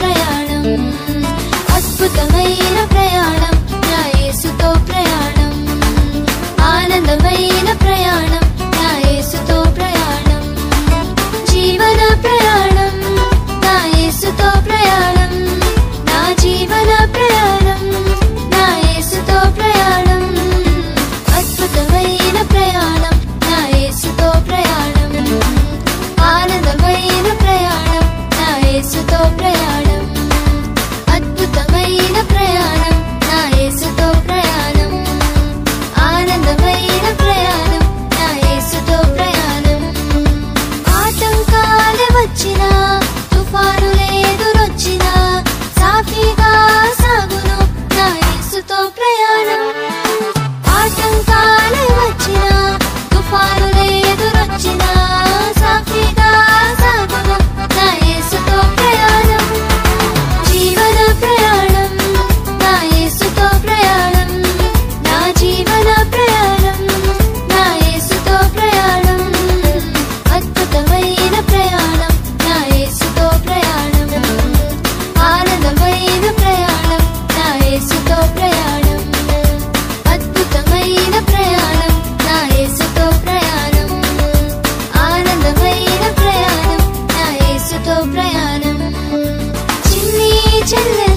ప్రయాణం, అద్భుతమైన ప్రయాణం, నా యేసుతో ప్రయాణం, ఆనందమైన ప్రయాణం, నా యేసుతో ప్రయాణం, జీవన ప్రయాణం, నా యేసుతో ప్రయాణం, నా జీవన ప్రయాణం, నా యేసుతో ప్రయాణం, అద్భుతమైన ప్రయాణం, నా యేసుతో ప్రయాణం, ఆనందమైన ప్రయాణం, నా యేసుతో ప్రయాణం, అద్భుతమైన ప్రయాణం, నా యేసుతో ప్రయాణం, ఆనందమైన ప్రయాణం, నా యేసుతో ప్రయాణం. ఆటంకాలు వచ్చినా, తుఫానులు ఎదురొచ్చినా, సాఫీగా సాగును నా యేసుతో ప్రయాణం. ఆటంకాలు వచ్చినా, తుఫానులు ఎదురొచ్చినా, సాఫీగా సాగును నా యేసుతో ప్రయాణం, జీవన ప్రయాణం, నా యేసుతో ప్రయాణం, నా జీవన ప్రయాణం, నా యేసుతో ప్రయాణం, అద్భుతమైన ప్రయాణం, నా యేసుతో ప్రయాణం, ఆనందమైన ప్రయాణం, నా యేసుతో ప్రయాణం, అద్భుతమైన ప్రయాణం, నా యేసుతో ప్రయాణం, ఆనందమైన ప్రయాణం, నా యేసుతో ప్రయాణం. చిన్ని చెల్లె